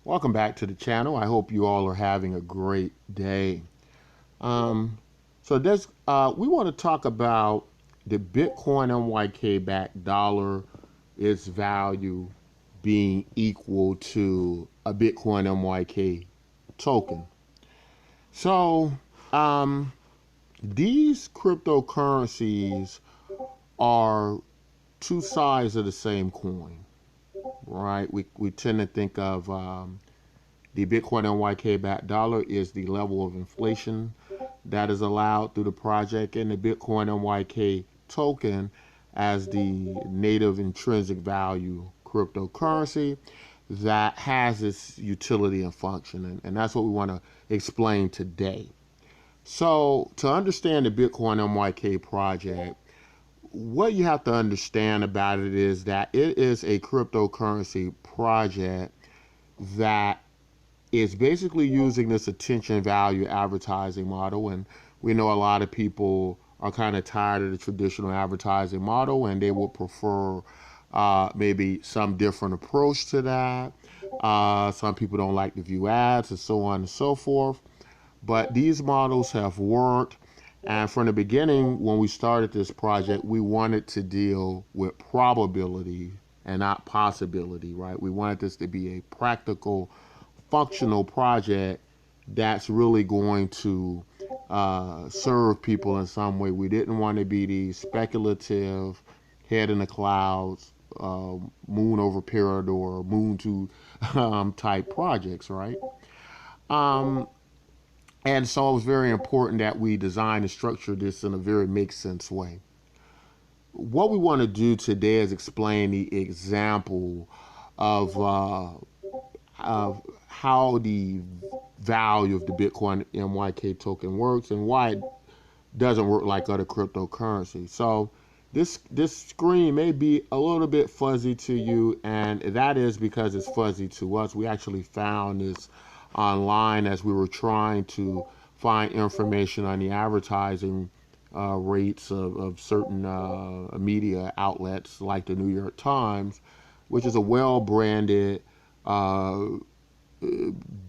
Welcome back to the channel. I hope you all are having a great day. We want to talk about the Bitcoin MYK backed dollar, its value being equal to a Bitcoin MYK token. So these cryptocurrencies are two sides of the same coin, right? We tend to think of the Bitcoin MYK backed dollar is the level of inflation that is allowed through the project, and the Bitcoin MYK token as the native intrinsic value cryptocurrency that has its utility and function. And that's what we want to explain today. So to understand the Bitcoin MYK project, what you have to understand about it is that it is a cryptocurrency project that is basically using this attention value advertising model. And we know a lot of people are kind of tired of the traditional advertising model, and they would prefer maybe some different approach to that. Some people don't like to view ads and so on and so forth. But these models have worked. And from the beginning, when we started this project, we wanted to deal with probability and not possibility, right? We wanted this to be a practical, functional project that's really going to serve people in some way. We didn't want to be these speculative, head in the clouds, moon over Parador, moon to type projects, right? And so it was very important that we design and structure this in a very make sense way. What we want to do today is explain the example of how the value of the Bitcoin MYK token works and why it doesn't work like other cryptocurrencies. So this screen may be a little bit fuzzy to you, and that is because it's fuzzy to us. We actually found this online as we were trying to find information on the advertising rates of certain media outlets like the New York Times, which is a well-branded uh,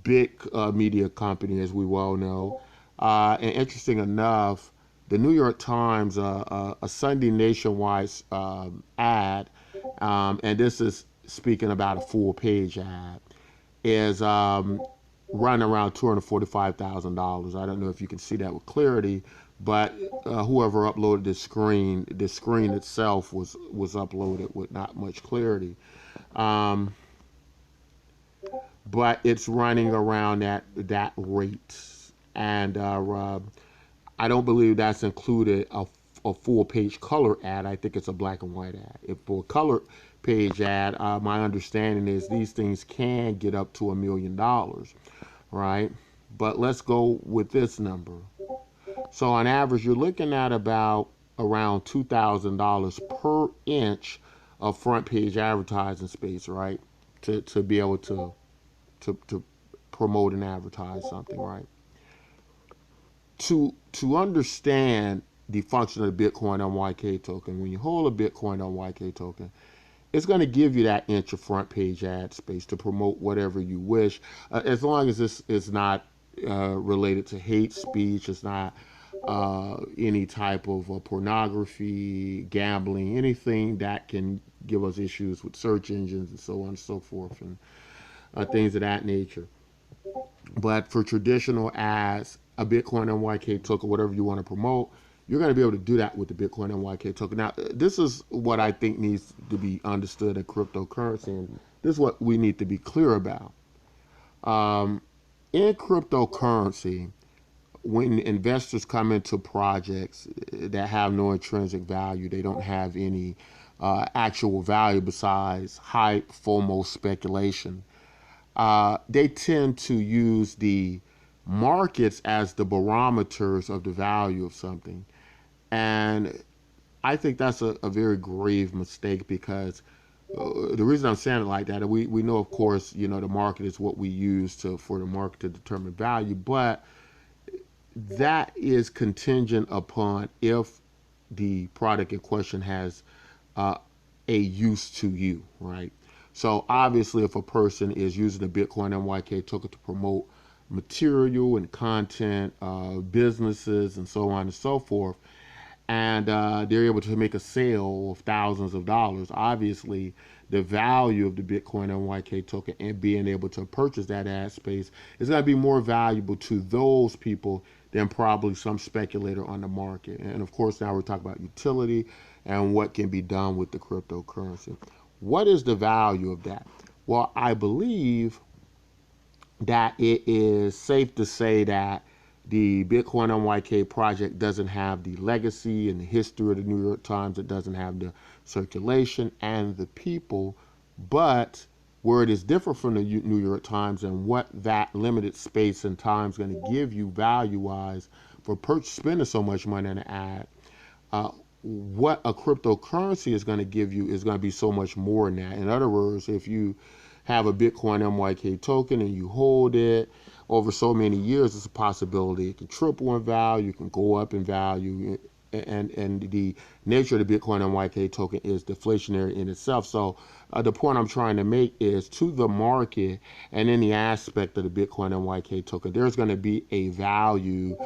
big media company, as we well know. And interesting enough, the New York Times, a Sunday Nationwide ad, and this is speaking about a full page ad, is running around $245,000. I don't know if you can see that with clarity, but whoever uploaded this screen itself was uploaded with not much clarity. Um, but it's running around that rate, and I don't believe that's included a full page color ad. I think it's a black and white ad. If for a color page ad, my understanding is these things can get up to $1 million, right? But let's go with this number. So on average, you're looking at about around $2,000 per inch of front page advertising space, right? To be able to promote and advertise something, right? To understand the function of the Bitcoin MYK token, when you hold a Bitcoin MYK token, it's going to give you that inch of front page ad space to promote whatever you wish, as long as this is not related to hate speech, it's not any type of pornography, gambling, anything that can give us issues with search engines and so on and so forth, and things of that nature. But for traditional ads, a Bitcoin MYK token, whatever you want to promote, you're going to be able to do that with the Bitcoin MYK token. Now, this is what I think needs to be understood in cryptocurrency, and this is what we need to be clear about. Um, in cryptocurrency, when investors come into projects that have no intrinsic value, they don't have any actual value besides hype, FOMO, speculation. They tend to use the markets as the barometers of the value of something. And I think that's a very grave mistake because the reason I'm saying it like that, we know, of course, the market is what we use for the market to determine value, but that is contingent upon if the product in question has uh, a use to you, right? So obviously, if a person is using the Bitcoin MYK token to promote material and content, businesses, and so on and so forth, and they're able to make a sale of thousands of dollars, obviously the value of the Bitcoin MYK token and being able to purchase that ad space is going to be more valuable to those people than probably some speculator on the market. And of course, now we're talking about utility and what can be done with the cryptocurrency. What is the value of that? Well, I believe that it is safe to say that the Bitcoin MYK project doesn't have the legacy and the history of the New York Times. It doesn't have the circulation and the people. But where it is different from the New York Times and what that limited space and time is going to give you value-wise for spending so much money on an ad, what a cryptocurrency is going to give you is going to be so much more than that. In other words, if you have a Bitcoin MYK token and you hold it over so many years, it's a possibility it can triple in value, it can go up in value, and the nature of the Bitcoin MYK token is deflationary in itself. So the point I'm trying to make is to the market and any aspect of the Bitcoin MYK token, there's going to be a value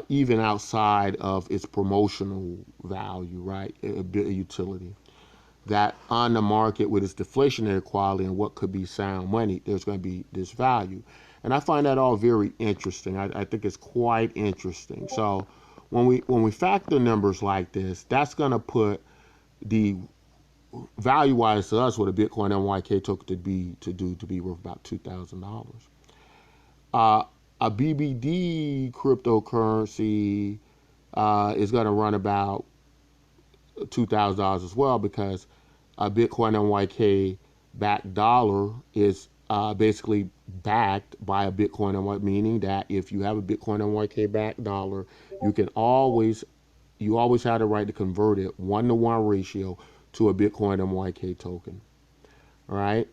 even outside of its promotional value, right? A utility. That on the market with its deflationary quality and what could be sound money, there's going to be this value. And I find that all very interesting. I think it's quite interesting. So when we factor numbers like this, that's going to put the value-wise to us what a Bitcoin MYK token to be worth about $2,000. A BBD cryptocurrency is going to run about $2,000 as well, because a Bitcoin MYK backed dollar is basically backed by a Bitcoin MYK, meaning that if you have a Bitcoin MYK backed dollar, you always have the right to convert it 1-to-1 ratio to a Bitcoin MYK token. All right.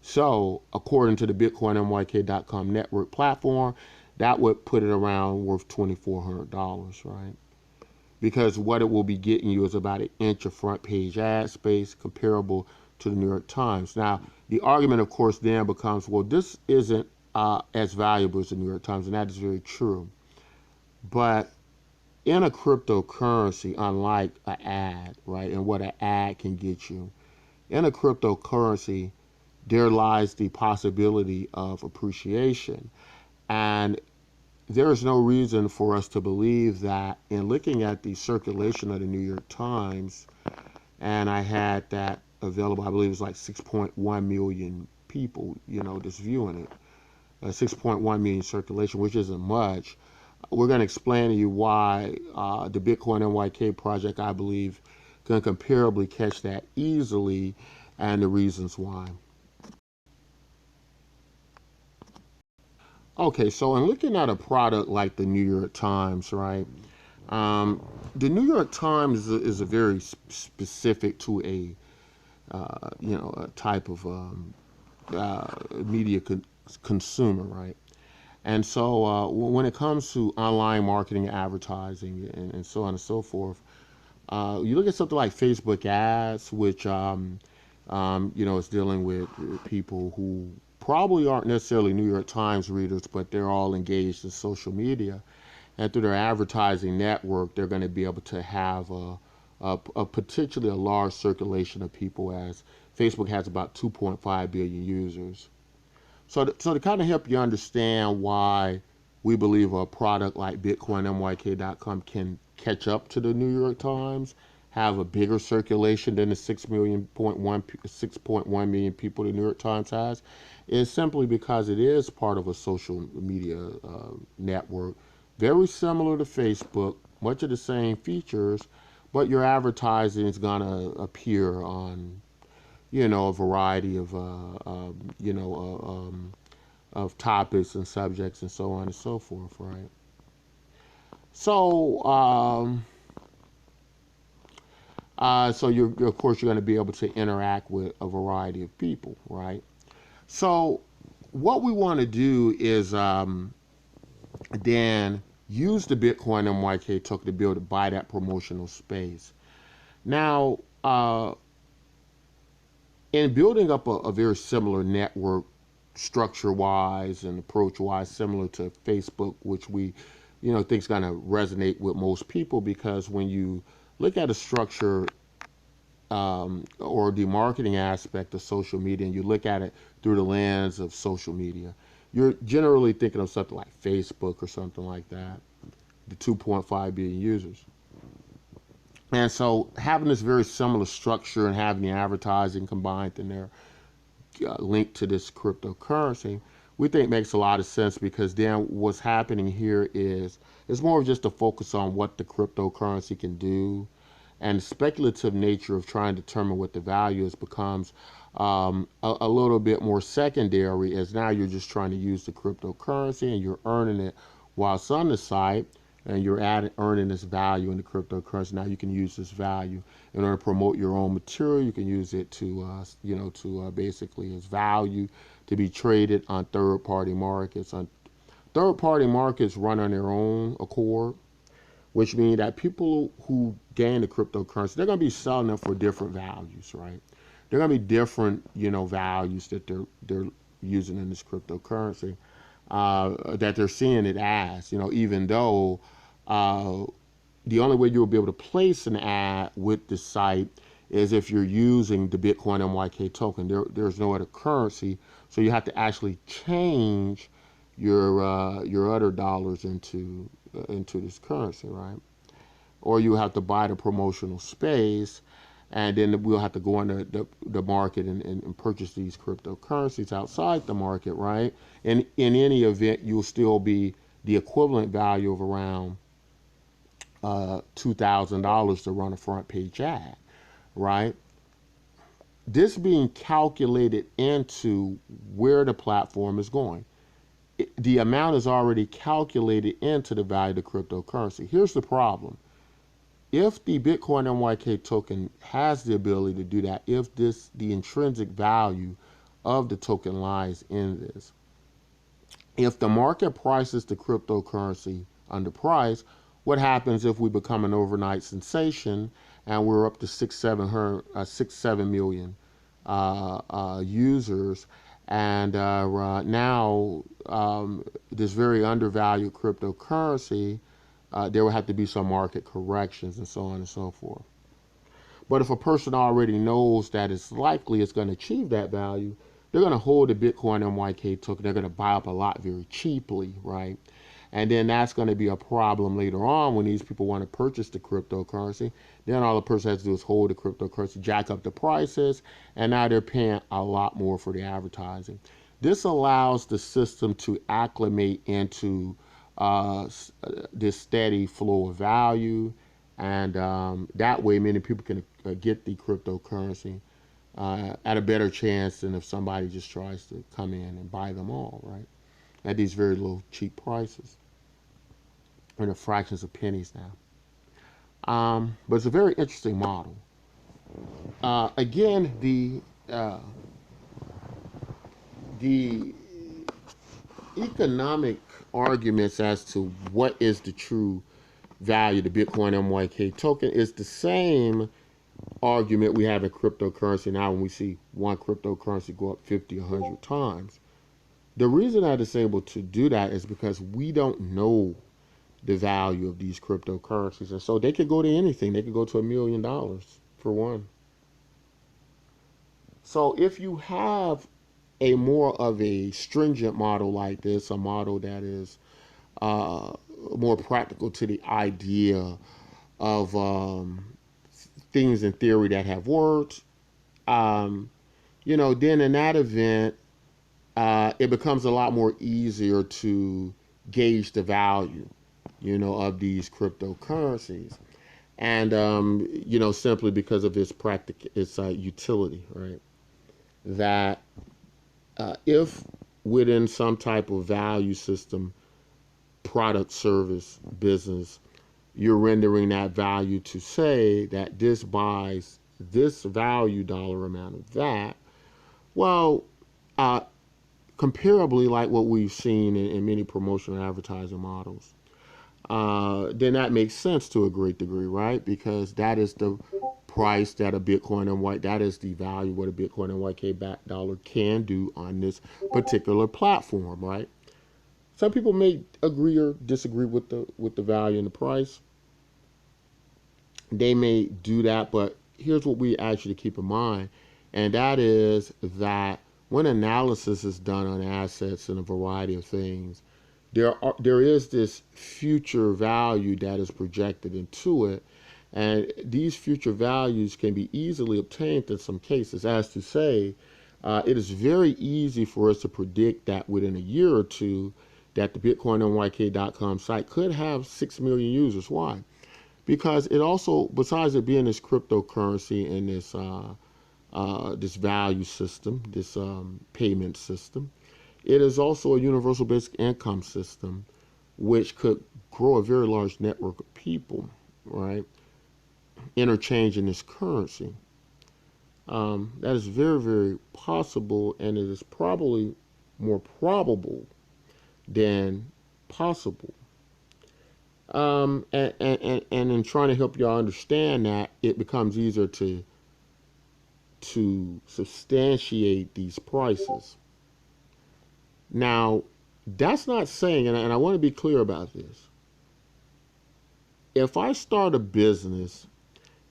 So according to the BitcoinMYK.com network platform, that would put it around worth $2,400, right? Because what it will be getting you is about an inch of front page ad space comparable to the New York Times. Now, the argument, of course, then becomes, well, this isn't as valuable as the New York Times, and that is very true. But in a cryptocurrency, unlike an ad, right, and what an ad can get you, in a cryptocurrency, there lies the possibility of appreciation. And there is no reason for us to believe that in looking at the circulation of the New York Times, and I had that available, I believe it was like 6.1 million people, just viewing it. 6.1 million circulation, which isn't much. We're going to explain to you why the Bitcoin MYK project, I believe, can comparably catch that easily, and the reasons why. Okay, so in looking at a product like the New York Times, right? The New York Times is a very specific to a a type of media consumer, right? And so when it comes to online marketing, advertising, and so on and so forth, you look at something like Facebook ads, which is dealing with people who probably aren't necessarily New York Times readers, but they're all engaged in social media. And through their advertising network, they're going to be able to have a potentially a large circulation of people, as Facebook has about 2.5 billion users. So to kind of help you understand why we believe a product like BitcoinMYK.com can catch up to the New York Times, have a bigger circulation than the 6.1 million people the New York Times has, is simply because it is part of a social media network, very similar to Facebook, much of the same features, but your advertising is going to appear on, a variety of, of topics and subjects and so on and so forth, right? So, so of course, you're going to be able to interact with a variety of people, right? So, what we want to do is then use the Bitcoin MYK token to be able to buy that promotional space. Now, in building up a very similar network, structure wise and approach wise, similar to Facebook, which we, think is going to resonate with most people, because when you look at a structure, or the marketing aspect of social media, and you look at it through the lens of social media, you're generally thinking of something like Facebook or something like that, the 2.5 billion users. And so having this very similar structure and having the advertising combined in there, linked to this cryptocurrency, we think makes a lot of sense, because then what's happening here is it's more of just a focus on what the cryptocurrency can do, and the speculative nature of trying to determine what the value is becomes a little bit more secondary, as now you're just trying to use the cryptocurrency and you're earning it whilst on the site, and you're earning this value in the cryptocurrency. Now you can use this value in order to promote your own material. You can use it to, basically as value to be traded on third-party markets. On third-party markets run on their own accord, which means that people who gain the cryptocurrency, they're going to be selling them for different values, right? They're going to be different, values that they're using in this cryptocurrency, that they're seeing it as, even though the only way you'll be able to place an ad with the site is if you're using the Bitcoin-MYK token. There's no other currency, so you have to actually change your other dollars into this currency, right? Or you have to buy the promotional space, and then we'll have to go into the market and purchase these cryptocurrencies outside the market, right? And in any event, you'll still be the equivalent value of around $2,000 to run a front page ad, right? This being calculated into where the platform is going. The amount is already calculated into the value of the cryptocurrency. Here's the problem. If the Bitcoin-MYK token has the ability to do that, if the intrinsic value of the token lies in this, if the market prices the cryptocurrency underpriced, what happens if we become an overnight sensation and we're up to 7 million users, and now this very undervalued cryptocurrency, there will have to be some market corrections and so on and so forth. But if a person already knows that it's likely it's going to achieve that value, they're going to hold the Bitcoin-MYK token. They're going to buy up a lot very cheaply, right? And then that's going to be a problem later on when these people want to purchase the cryptocurrency. Then all the person has to do is hold the cryptocurrency, jack up the prices, and now they're paying a lot more for the advertising. This allows the system to acclimate into this steady flow of value, and that way many people can get the cryptocurrency at a better chance than if somebody just tries to come in and buy them all, right, at these very low, cheap prices, or the fractions of pennies now. But it's a very interesting model. Again, the economic arguments as to what is the true value of the Bitcoin-MYK token is the same argument we have in cryptocurrency now when we see one cryptocurrency go up 50, 100 times. The reason that it's able to do that is because we don't know the value of these cryptocurrencies. And so they could go to anything. They could go to $1 million for one. So if you have a more of a stringent model like this, a model that is more practical to the idea of things in theory that have worked, then in that event, it becomes a lot more easier to gauge the value, of these cryptocurrencies. And, simply because of its utility, right? That if within some type of value system, product, service, business, you're rendering that value to say that this buys this value dollar amount of that, well, comparably like what we've seen in many promotional advertising models, then that makes sense to a great degree, right? Because that is the price that a Bitcoin and white, that is the value what a Bitcoin and YK backed dollar can do on this particular platform, right? Some people may agree or disagree with the value and the price. They may do that, but here's what we actually keep in mind, and that is that when analysis is done on assets and a variety of things, there is this future value that is projected into it, and these future values can be easily obtained in some cases. As to say, it is very easy for us to predict that within a year or two, that the BitcoinNYK.com site could have 6 million users. Why? Because it also, besides it being this cryptocurrency and this value system, this payment system, it is also a universal basic income system, which could grow a very large network of people, right, interchanging this currency. That is very, very possible, and it is probably more probable than possible. And in trying to help y'all understand that, it becomes easier to substantiate these prices. Now, that's not saying, and I want to be clear about this. If I start a business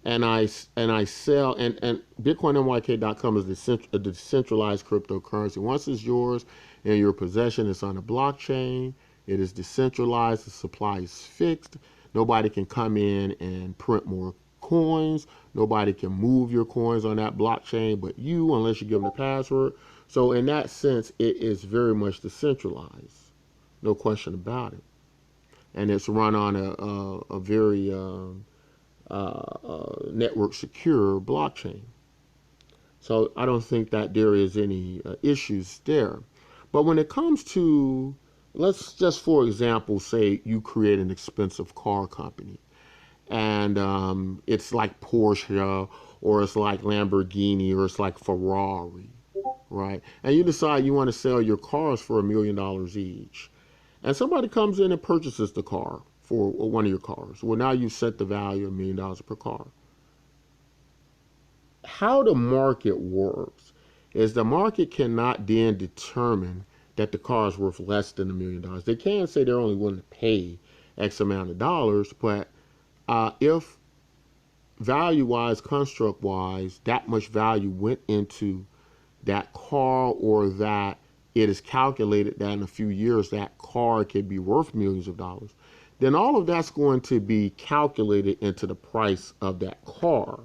and I sell, and BitcoinNYK.com is a decentralized cryptocurrency. Once it's yours in your possession, it's on a blockchain. It is decentralized. The supply is fixed. Nobody can come in and print more coins. Nobody can move your coins on that blockchain but you, unless you give them the password. So in that sense, it is very much decentralized. No question about it. And it's run on a very network secure blockchain. So I don't think that there is any issues there. But when it comes to, let's just for example say you create an expensive car company, and it's like Porsche, or it's like Lamborghini, or it's like Ferrari, right? And you decide you want to sell your cars for $1 million each, and somebody comes in and purchases the car for one of your cars. Well, now you've set the value of $1 million per car. How the market works is the market cannot then determine that the car is worth less than $1 million. They can say they're only willing to pay X amount of dollars, but if value-wise, construct-wise, that much value went into that car, or that it is calculated that in a few years that car could be worth millions of dollars, then all of that's going to be calculated into the price of that car,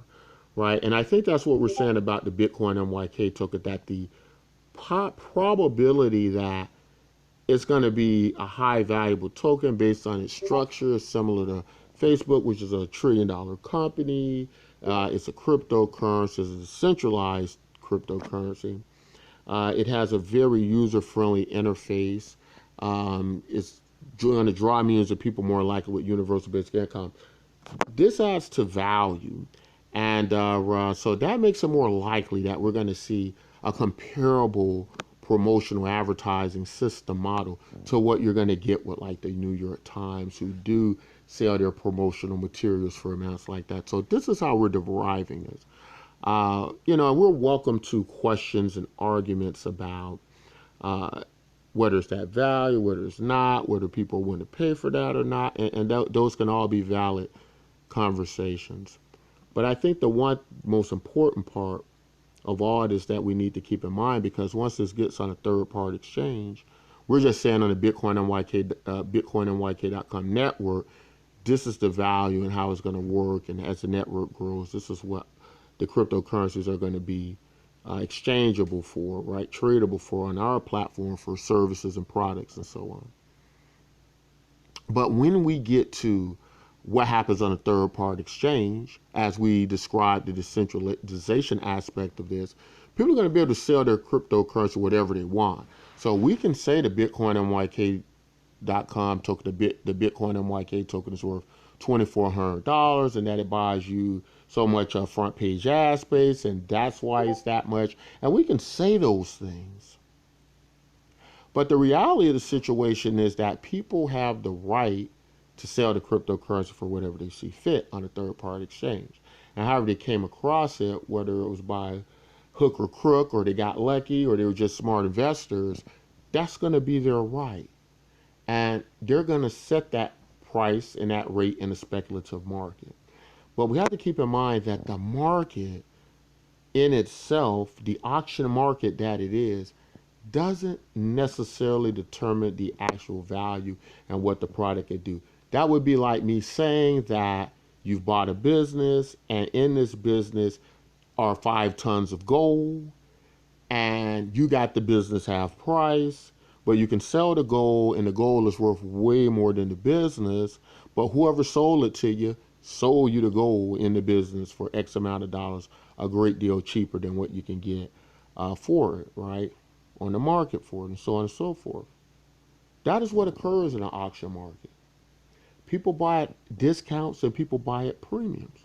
right? And I think that's what we're saying about the Bitcoin MYK token, that the probability that it's going to be a high valuable token based on its structure is similar to Facebook, which is $1 trillion company. It's a cryptocurrency, it's a decentralized cryptocurrency. It has a very user-friendly interface. It's going to draw millions of people more likely with universal basic income. This adds to value, and so that makes it more likely that we're going to see a comparable promotional advertising system model to what you're going to get with like the New York Times, who do sell their promotional materials for amounts like that. So this is how we're deriving this. We're welcome to questions and arguments about whether it's that value, whether it's not, whether people want to pay for that or not, and those can all be valid conversations. But I think the one most important part of all it is that we need to keep in mind, because once this gets on a third-party exchange, we're just saying on the BitcoinNYK.com network, this is the value and how it's going to work, and as the network grows, this is what the cryptocurrencies are going to be exchangeable for, right? Tradable for on our platform for services and products and so on. But when we get to what happens on a third-party exchange, as we describe the decentralization aspect of this, people are going to be able to sell their cryptocurrency whatever they want. So we can say the BitcoinNYK.com token, the Bitcoin MYK token is worth $2,400, and that it buys you so much front page ad space, and that's why it's that much. And we can say those things. But the reality of the situation is that people have the right to sell the cryptocurrency for whatever they see fit on a third-party exchange. And however they came across it, whether it was by hook or crook, or they got lucky, or they were just smart investors, that's going to be their right. And they're going to set that price and that rate in a speculative market. But we have to keep in mind that the market in itself, the auction market that it is, doesn't necessarily determine the actual value and what the product could do. That would be like me saying that you've bought a business, and in this business are 5 tons of gold, and you got the business half price, but you can sell the gold, and the gold is worth way more than the business, but whoever sold it to you sold you the gold in the business for X amount of dollars, a great deal cheaper than what you can get for it, right? On the market for it, and so on and so forth. That is what occurs in an auction market. People buy at discounts and people buy at premiums.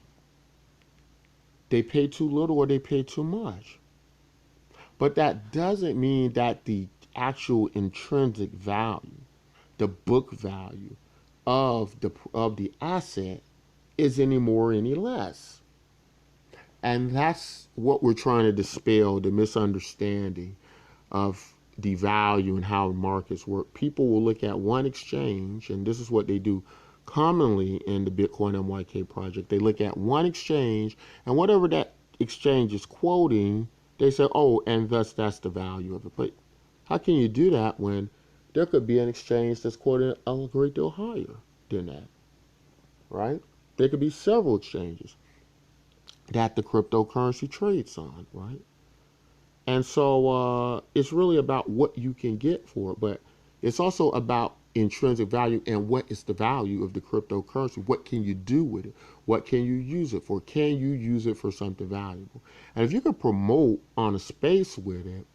They pay too little or they pay too much. But that doesn't mean that the actual intrinsic value, the book value of the asset is any more or any less. And that's what we're trying to dispel, the misunderstanding of the value and how markets work. People will look at one exchange, and this is what they do commonly in the Btcmyk project. They look at one exchange, and whatever that exchange is quoting, they say, oh, and thus that's the value of it. But how can you do that when there could be an exchange that's quoting a great deal higher than that, right? There could be several exchanges that the cryptocurrency trades on, right? And so it's really about what you can get for it, but it's also about intrinsic value and what is the value of the cryptocurrency. What can you do with it? What can you use it for? Can you use it for something valuable? And if you can promote on a space with it,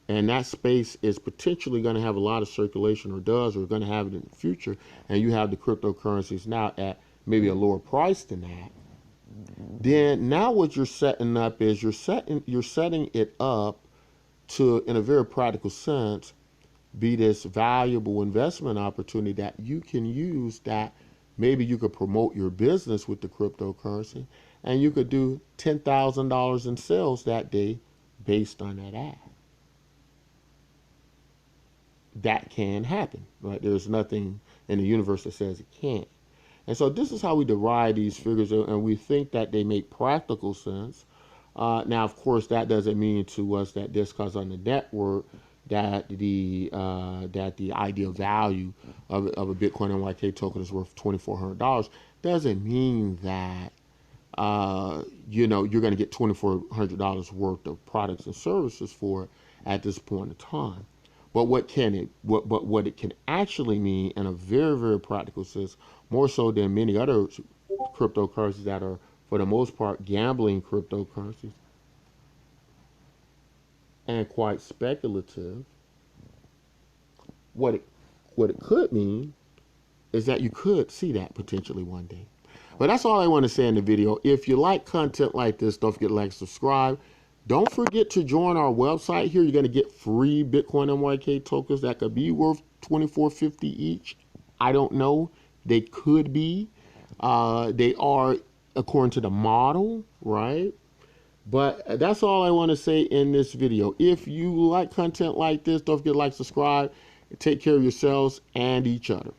and that space is potentially going to have a lot of circulation, or does, or going to have it in the future, and you have the cryptocurrencies now at maybe a lower price than that, then now what you're setting up is you're setting it up to, in a very practical sense, be this valuable investment opportunity that you can use, that maybe you could promote your business with the cryptocurrency, and you could do $10,000 in sales that day based on that ad. That can happen, right? There's nothing in the universe that says it can't. And so this is how we derive these figures, and we think that they make practical sense. Now, of course, that doesn't mean to us that just because on the network that the ideal value of a Bitcoin NYK token is worth $2,400 doesn't mean that you're going to get $2,400 worth of products and services for it at this point in time. But what it can actually mean in a very, very practical sense, more so than many other cryptocurrencies that are, for the most part, gambling cryptocurrencies and quite speculative, what it could mean is that you could see that potentially one day. But that's all I want to say in the video. If you like content like this, don't forget to like, subscribe. Don't forget to join our website here. You're going to get free Bitcoin NYK tokens that could be worth $24.50 each. I don't know. They could be. They are according to the model, right? But that's all I want to say in this video. If you like content like this, don't forget to like, subscribe, and take care of yourselves and each other.